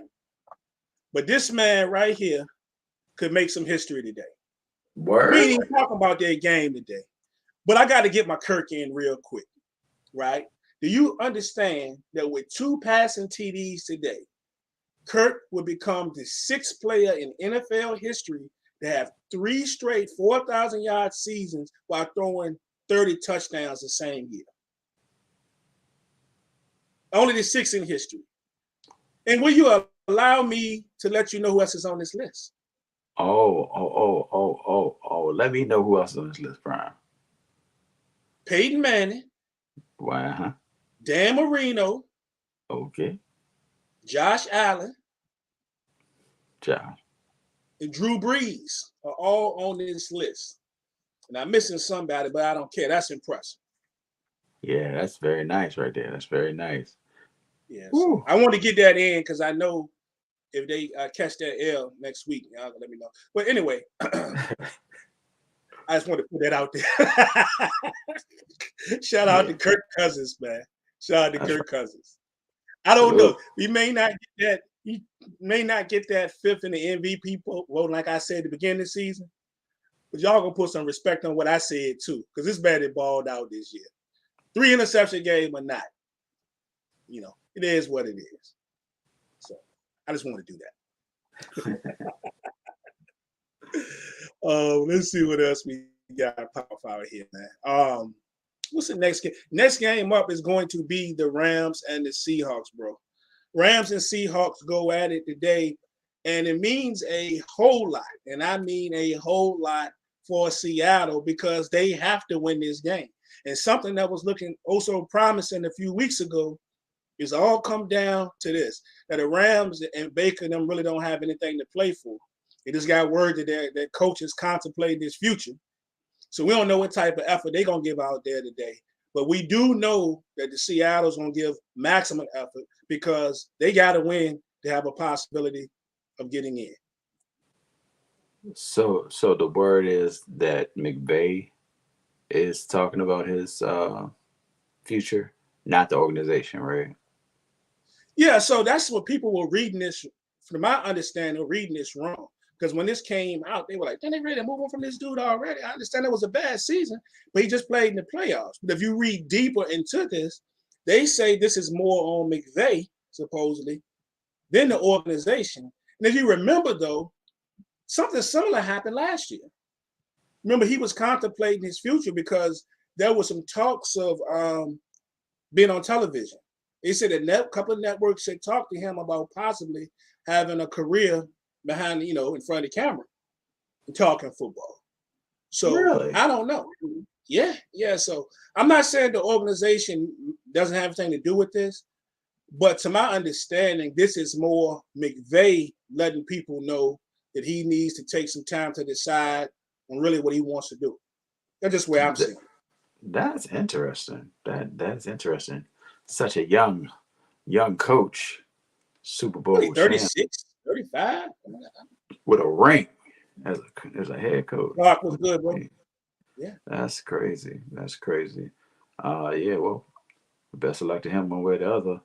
But this man right here could make some history today. Word. We ain't even talking about their game today. But I got to get my Kirk in real quick, right? Do you understand that with 2 passing TDs today, Kirk will become the 6th player in NFL history to have 3 straight 4,000-yard seasons while throwing 30 touchdowns the same year. Only the 6th in history. And will you allow me to let you know who else is on this list? Oh. Let me know who else is on this list, Brian. Peyton Manning. Wow. Dan Marino. Okay. Josh Allen. Josh. And Drew Brees are all on this list. And I'm missing somebody, but I don't care. That's impressive. Yeah, that's very nice right there. That's very nice. Yeah, so I want to get that in because I know if they catch that L next week, y'all let me know. But anyway, I just want to put that out there. Shout out to Kirk Cousins, man. Shout out to Kirk Cousins. I don't know. We may not get that. He may not get that 5th in the MVP vote, like I said at the beginning of the season. But y'all gonna put some respect on what I said too, because this man that balled out this year. 3 interception game or not, it is what it is. So I just want to do that. Let's see what else we got pop out here, man. What's the next game? Next game up is going to be the Rams and the Seahawks, bro. Rams and Seahawks go at it today, and it means a whole lot, and I mean a whole lot for Seattle because they have to win this game. And something that was looking also promising a few weeks ago is all come down to this, that the Rams and Baker and them really don't have anything to play for. They just got word that their coach is contemplating his future. So we don't know what type of effort they're going to give out there today. But we do know that the Seattle's going to give maximum effort because they got to win to have a possibility of getting in. So the word is that McVay is talking about his future, not the organization, right? Yeah, so that's what people were reading this, from my understanding, reading this wrong. Because when this came out, they were like, they ready to move on from this dude already. I understand it was a bad season, but he just played in the playoffs. But if you read deeper into this, they say this is more on McVay, supposedly, than the organization. And if you remember, though, something similar happened last year. Remember, he was contemplating his future because there was some talks of being on television. They said a couple of networks had talked to him about possibly having a career behind, in front of the camera and talking football. So really? I don't know. Yeah. So I'm not saying the organization doesn't have anything to do with this, but to my understanding, this is more McVay letting people know that he needs to take some time to decide on really what he wants to do. That's just where I'm seeing it. That's interesting. That's interesting. Such a young coach, Super Bowl 36, 35? With a ring as a head coach. Clark was good, bro. Yeah. That's crazy. Yeah, well, Best of luck to him one way or the other.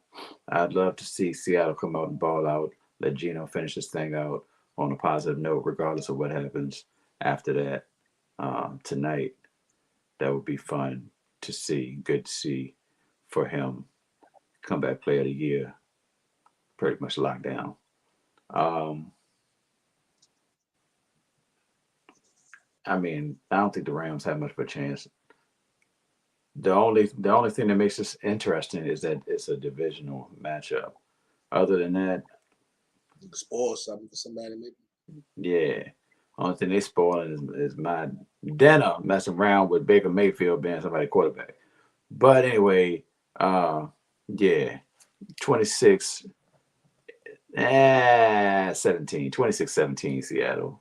I'd love to see Seattle come out and ball out, let Geno finish this thing out on a positive note, regardless of what happens after that tonight. That would be fun to see. Good to see for him. Comeback player of the year, pretty much locked down. Um, I mean, I don't think the Rams have much of a chance. The only thing that makes this interesting is that it's a divisional matchup. Other than that, Spoil something for somebody, maybe. yeah. Only thing they spoiling is my dinner messing around with Baker Mayfield being somebody quarterback. But anyway, yeah, 26 17, 26-17 Seattle.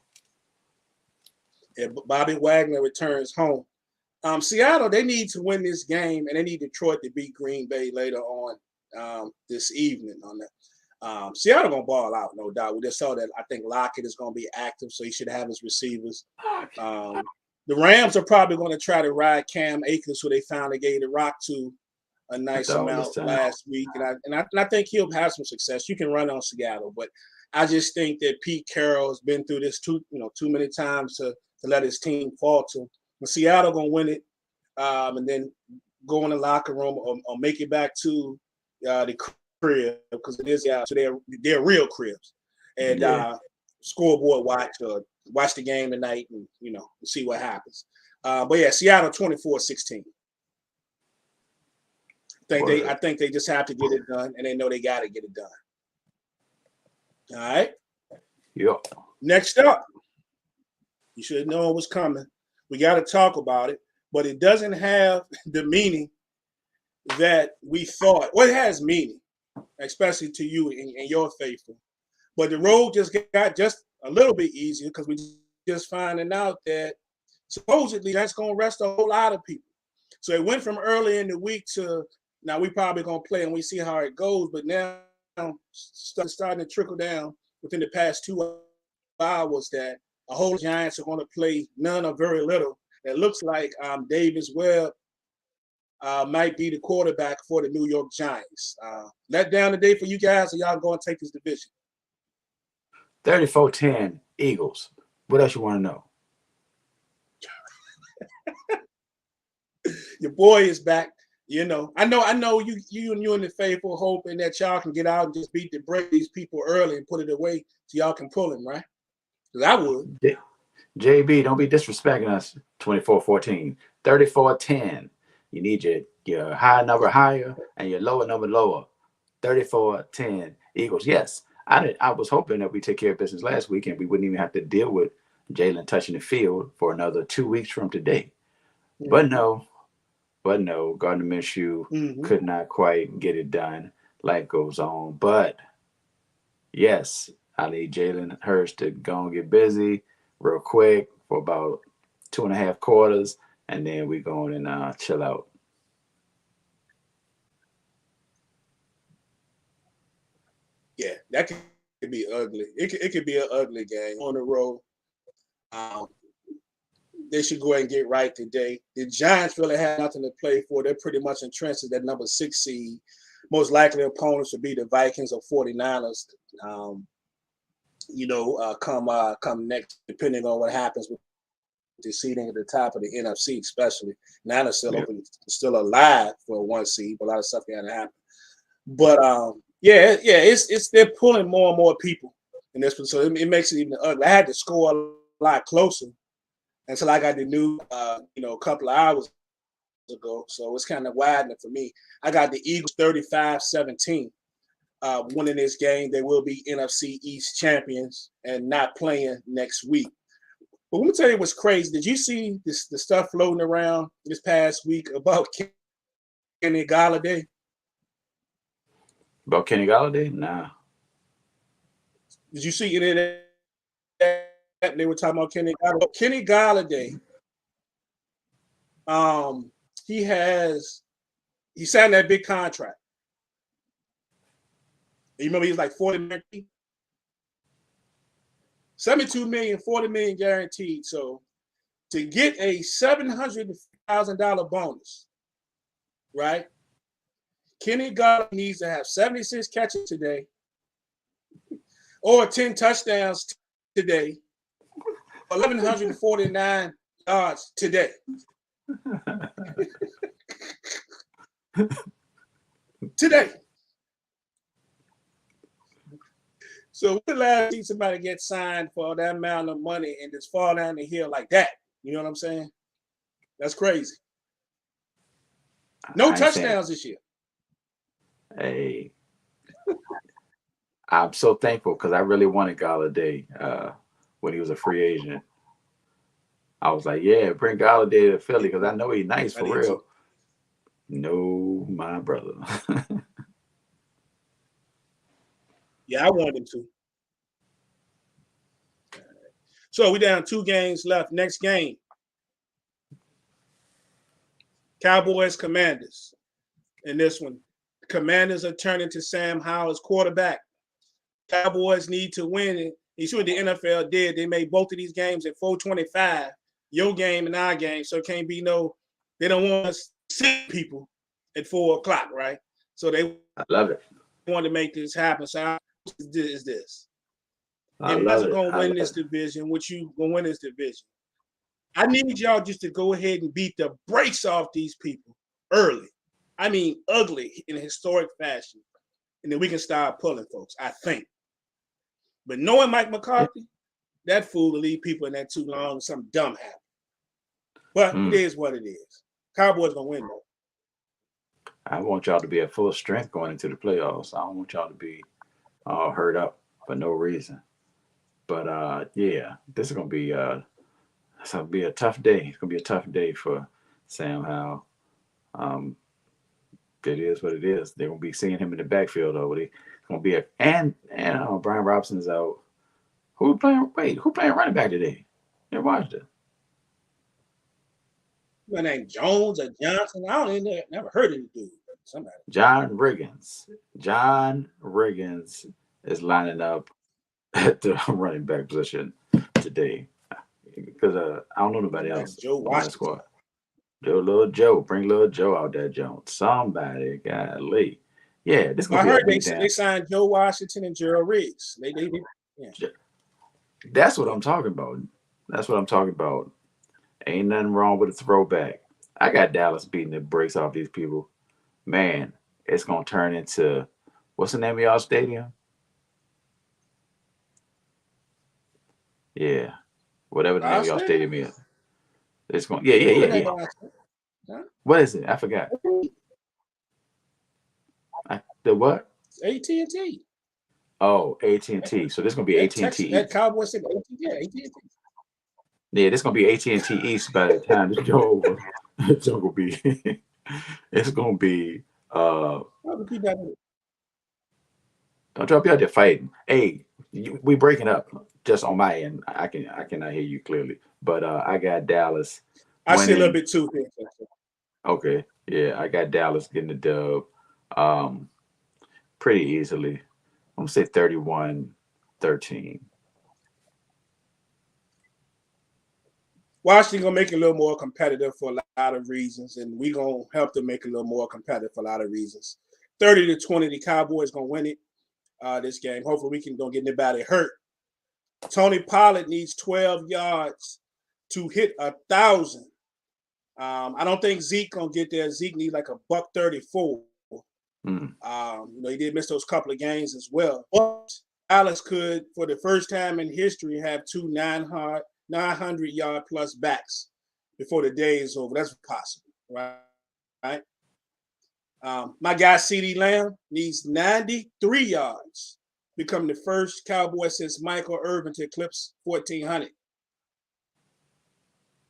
Yeah, Bobby Wagner returns home. Seattle, they need to win this game, and they need Detroit to beat Green Bay later on this evening. On that, Seattle gonna ball out, no doubt. We just saw that. I think Lockett is gonna be active, so he should have his receivers. The Rams are probably going to try to ride Cam Akers, who they finally gave the rock to a nice amount last week, and I think he'll have some success. You can run on Seattle, but I just think that Pete Carroll has been through this too many times to let his team falter. But Seattle gonna win it, and then go in the locker room or make it back to the crib, because it is so they're real cribs, and scoreboard watch the game tonight and see what happens. But yeah, Seattle 24-16. I think they just have to get it done, and they know they got to get it done. All right. Yep. Next up, you should know it was coming. We got to talk about it, but it doesn't have the meaning that we thought. Well, it has meaning, especially to you and your faithful. But the road just got just a little bit easier because we just finding out that supposedly that's going to rest a whole lot of people. So it went from early in the week to now we probably going to play and we see how it goes. But now starting to trickle down within the past 2 hours that a whole Giants are going to play none or very little. It looks like Davis Webb might be the quarterback for the New York Giants. Let down the day for you guys, or y'all going to take this division? 34-10 Eagles. What else you want to know? Your boy is back. I know you and the faithful hoping that y'all can get out and just beat these people early and put it away so y'all can pull them, right? Because I would. JB, don't be disrespecting us. 24-14, 34-10. You need your high number higher and your lower number lower. 34-10 Eagles. Yes, I was hoping that we take care of business last week and we wouldn't even have to deal with Jalen touching the field for another 2 weeks from today. Mm-hmm. But no, Gardner Minshew could not quite get it done. Life goes on. But yes, I need Jalen Hurts to go and get busy real quick for about 2.5 quarters, and then we go in and chill out. Yeah, that could be ugly. It could be an ugly game on the road. They should go ahead and get right today. The Giants really have nothing to play for. They're pretty much entrenched at that number 6 seed. Most likely opponents would be the Vikings or 49ers. Come next, depending on what happens with the seeding at the top of the NFC, especially. Niners still alive for a 1 seed, but a lot of stuff got to happen. But it's they're pulling more and more people in this one, so it makes it even ugly. I had to score a lot closer until I got the news, a couple of hours ago. So it's kind of widening for me. I got the Eagles 35-17 winning this game. They will be NFC East champions and not playing next week. But let me tell you what's crazy. Did you see the stuff floating around this past week about Kenny Galladay? About Kenny Galladay? Nah. Did you see any of that? They were talking about Kenny Galladay. Kenny Galladay, he signed that big contract. You remember he was like $40 million, $72 million, $40 million guaranteed. So to get a $700,000 bonus, right? Kenny Galladay needs to have 76 catches today or 10 touchdowns today, 1,149 yards today. Today. So when the last time somebody get signed for that amount of money and just fall down the hill like that? You know what I'm saying? That's crazy. No touchdowns this year. Hey, I'm so thankful because I really wanted Galladay when he was a free agent. I was like, yeah, bring Galladay to Philly because I know he's nice for real. No, my brother. Yeah, I wanted him to. So we down 2 games left. Next game. Cowboys, Commanders. In this one, Commanders are turning to Sam Howell as quarterback. Cowboys need to win it. You see what the NFL did. They made both of these games at 4:25. Your game and our game. So it can't be they don't want us to see people at 4 o'clock, right? So I love it. Want to make this happen. So how is this? If you guys are going to win this division, which you going to win this division, I need y'all just to go ahead and beat the brakes off these people early. I mean, ugly in a historic fashion. And then we can start pulling, folks, I think. But knowing Mike McCarthy, that fool will leave people in that too long, something dumb happen. But it is what it is. Cowboys going to win, though. I want y'all to be at full strength going into the playoffs. I don't want y'all to be all hurt up for no reason. But yeah, this is gonna be a tough day. It's gonna be a tough day for Sam Howell. It is what it is. They're gonna be seeing him in the backfield though. It's gonna be and Brian Robinson is out. Who playing running back today? You watched it. My name Jones or Johnson. I don't even never heard of the dude. Somebody. John Riggins. John Riggins is lining up at the running back position today because I don't know nobody else. Joe Washington. Little Joe, bring Little Joe out there, Jones. Somebody, golly. Yeah, this. I heard they signed Joe Washington and Gerald Riggs. Yeah. That's what I'm talking about. That's what I'm talking about. Ain't nothing wrong with a throwback. I got Dallas beating the brakes off these people. Man, it's gonna turn into what's the name of y'all stadium? Yeah, whatever the name of y'all stadium is. It's going. Yeah. What is it? I forgot. The what? AT&T. Oh, AT&T. So this is gonna be AT&T. That Cowboys said AT&T. Yeah, this is gonna be AT&T East by the time this go over. It's gonna be. It's gonna be. Don't y'all be out there fighting. Hey, we breaking up just on my end. I cannot hear you clearly, but I got Dallas. I see a little bit too. Okay, yeah, I got Dallas getting the dub, pretty easily. I'm gonna say 31-13. Washington gonna make it a little more competitive for a lot of reasons, and we gonna help them make it a little more competitive for a lot of reasons. 30-20, the Cowboys gonna win it this game. Hopefully, we don't get anybody hurt. Tony Pollard needs 12 yards to hit 1,000. I don't think Zeke gonna get there. Zeke needs like $134. He did miss those couple of games as well. But Dallas could, for the first time in history, have 2 900-yard plus backs before the day is over. That's possible, right? My guy CeeDee Lamb needs 93 yards, become the first Cowboy since Michael Irvin to eclipse 1,400.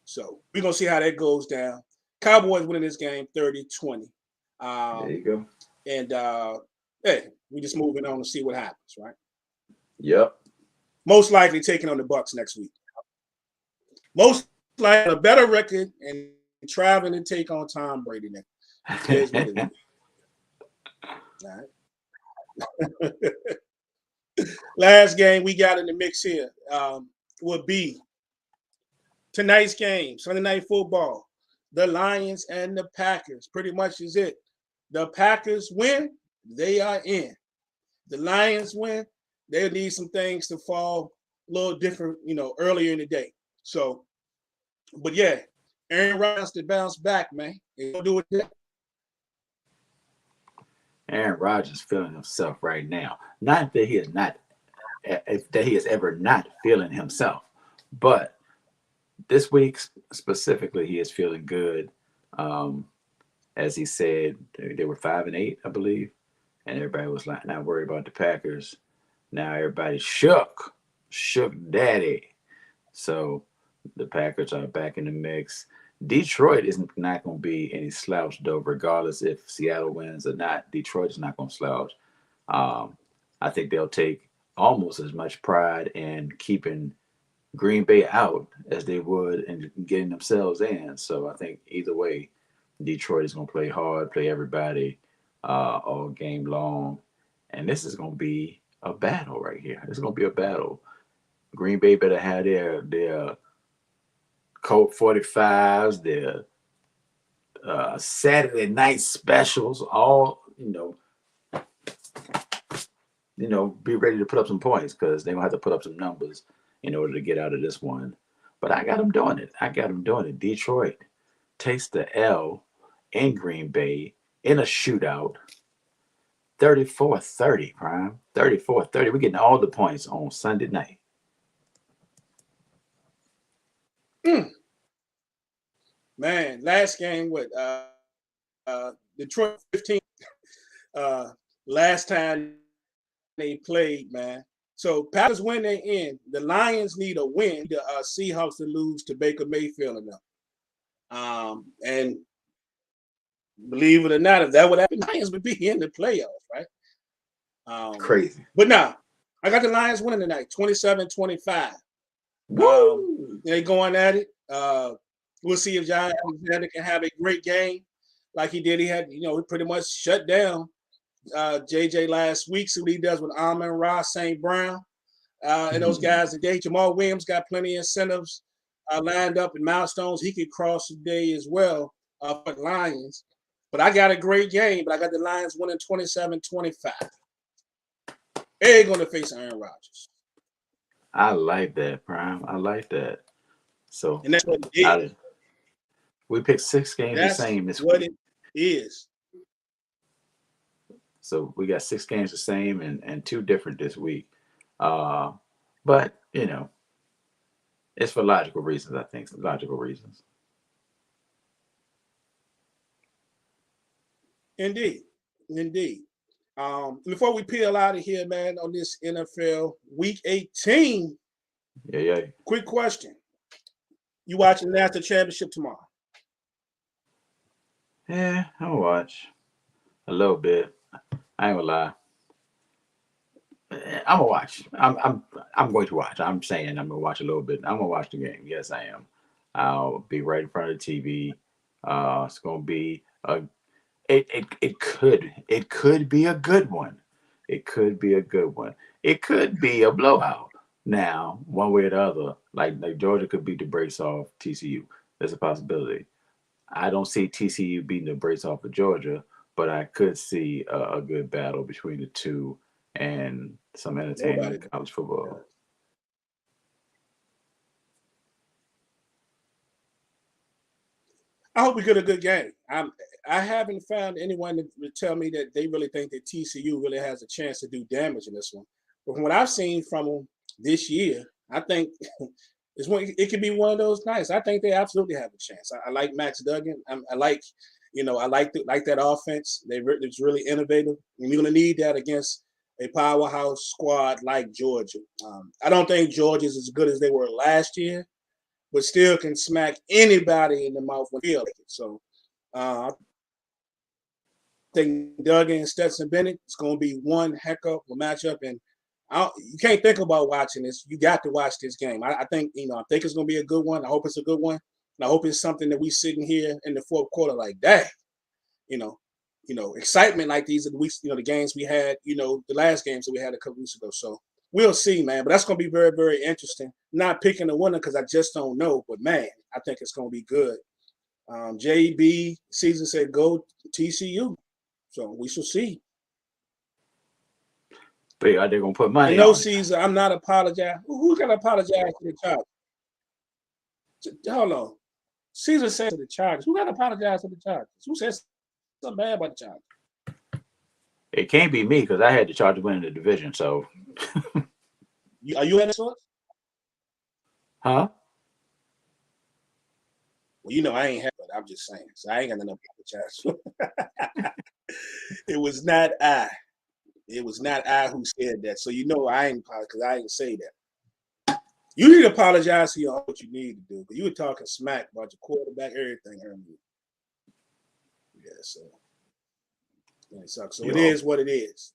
So we're gonna see how that goes down. Cowboys winning this game 30-20. There you go. And hey, we just moving on to see what happens, right? Yep. Most likely taking on the Bucs next week. Most likely a better record and traveling to take on Tom Brady next. Here's what it is. All right. Last game we got in the mix here will be tonight's game, Sunday Night Football. The Lions and the Packers. Pretty much is it. The Packers win, they are in. The Lions win, they need some things to fall a little different, earlier in the day. So, but yeah, Aaron Rodgers to bounce back, man. He'll do it. Aaron Rodgers feeling himself right now. Not that he is not, that he is ever not feeling himself, but this week specifically, he is feeling good. As he said, they were 5-8, I believe, and everybody was like not worried about the Packers. Now everybody shook daddy. So the Packers are back in the mix. Detroit is not going to be any slouch, though, regardless if Seattle wins or not. Detroit is not going to slouch. I think they'll take almost as much pride in keeping Green Bay out as they would in getting themselves in. So I think either way, Detroit is going to play hard, play everybody all game long. And this is going to be a battle right here. It's going to be a battle. Green Bay better have their Colt 45s, their Saturday night specials, all, be ready to put up some points because they're going to have to put up some numbers in order to get out of this one. But I got them doing it. Detroit takes the L in Green Bay in a shootout. 34-30, Prime. 34-30. We're getting all the points on Sunday night. Man, last game with Detroit 15. Last time they played, man. So Packers win, they in. The Lions need a win. The Seahawks to lose to Baker Mayfield and them. And believe it or not, if that would happen, the Lions would be in the playoffs, right? Crazy. But no, I got the Lions winning tonight, 27-25. They going at it. We'll see if John Alexander can have a great game like he did. He had, he pretty much shut down JJ last week. See what he does with Amon-Ra St. Brown and those guys today. Jamal Williams got plenty of incentives lined up and milestones he could cross today as well for the Lions. But I got a great game, but I got the Lions winning 27-25. They're going to face Aaron Rodgers. I like that, Prime. I like that. So and that's what it is. We picked 6 games the same this week. That's what it is. So we got 6 games the same and 2 different this week. But, it's for logical reasons, I think. Logical reasons. Indeed. Before we peel out of here, man, on this NFL Week 18. Yeah. Quick question. You watching the National Championship tomorrow? Yeah, I'll watch a little bit. I ain't gonna lie. I'm gonna watch. I'm going to watch. I'm saying I'm gonna watch a little bit. I'm gonna watch the game. Yes, I am. I'll be right in front of the TV. It's gonna be It could be a good one. It could be a good one. It could be a blowout. Now, one way or the other, like Georgia could beat the brakes off TCU. There's a possibility. I don't see TCU beating the brakes off of Georgia, but I could see a good battle between the two and some entertaining college football. I hope we get a good game. I haven't found anyone to tell me that they really think that TCU really has a chance to do damage in this one. But from what I've seen from them this year, I think it could be one of those nights. I think they absolutely have a chance. I like Max Duggan. I like that offense. It's really innovative, and you're going to need that against a powerhouse squad like Georgia. I don't think Georgia's as good as they were last year, but still can smack anybody in the mouth when they feel like it. So I think Duggan and Stetson Bennett is going to be one heck of a matchup, and you can't think about watching this. You got to watch this game. I think it's going to be a good one. I hope it's a good one, and I hope it's something that we sitting here in the fourth quarter like that. Excitement like these are the weeks. The games we had. The last games that we had a couple weeks ago. So we'll see, man. But that's going to be very, very interesting. Not picking a winner because I just don't know. But man, I think it's going to be good. JB Season said go TCU. So we shall see. But are they gonna put money no, on it? Caesar, I'm not apologizing. Who's gonna apologize to the Chargers? Hold on. Caesar said to the Chargers. Who gotta apologize to the Chargers? Who says something bad about the Chargers? It can't be me because I had the Chargers winning the division. So, Are you at the source? huh? Well, you know I ain't happy. I'm just saying. So I ain't got nothing to apologize. It was not I. It was not I who said that. So you know I ain't apologize because I didn't say that. You need to apologize to your what you need to do. Because you were talking smack about your quarterback, everything earlier. Yeah, so it sucks. So it is what it is.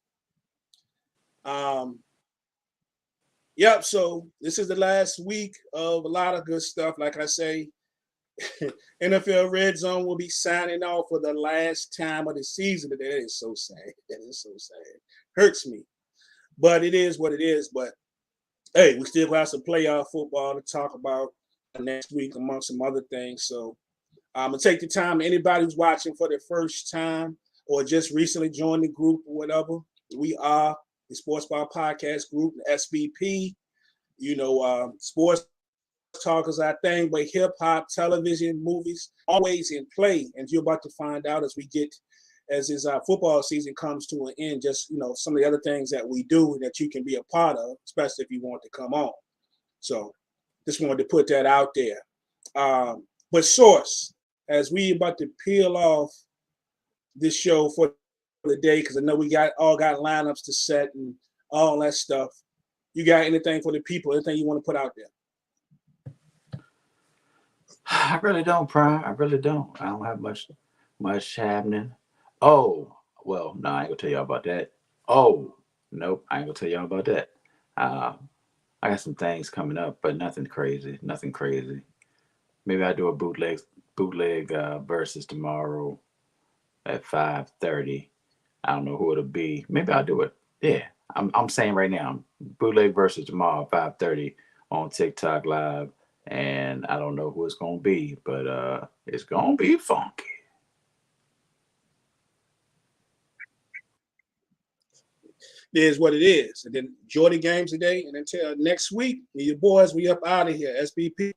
Yep, so this is the last week of a lot of good stuff. Like I say, NFL Red Zone will be signing off for the last time of the season. That is so sad. That is so sad. Hurts me. But it is what it is. But hey, we still have some playoff football to talk about next week, among some other things. So I'm going to take the time. Anybody who's watching for the first time or just recently joined the group or whatever, we are the Sports Bar Podcast Group, the SBP. You know, sports talk is our thing, but hip-hop, television, movies, always in play. And you're about to find out as this football season comes to an end, just, you know, some of the other things that we do that you can be a part of, especially if you want to come on. So just wanted to put that out there. But Source, as we about to peel off this show for the day, because I know we got lineups to set and all that stuff. You got anything for the people, anything you want to put out there? I really don't, Prime. I really don't. I don't have much happening. Oh, well, no, I ain't gonna tell y'all about that. Oh, nope, I ain't gonna tell y'all about that. I got some things coming up, but nothing crazy. Nothing crazy. Maybe I do a bootleg versus tomorrow at 5:30. I don't know who it'll be. Maybe I'll do it. Yeah, I'm saying right now, bootleg versus tomorrow 5:30 on TikTok Live, and I don't know who it's gonna be, but it's gonna be funky. It is what it is. And then enjoy the games today, and until next week, your boys, we up out of here. SBP.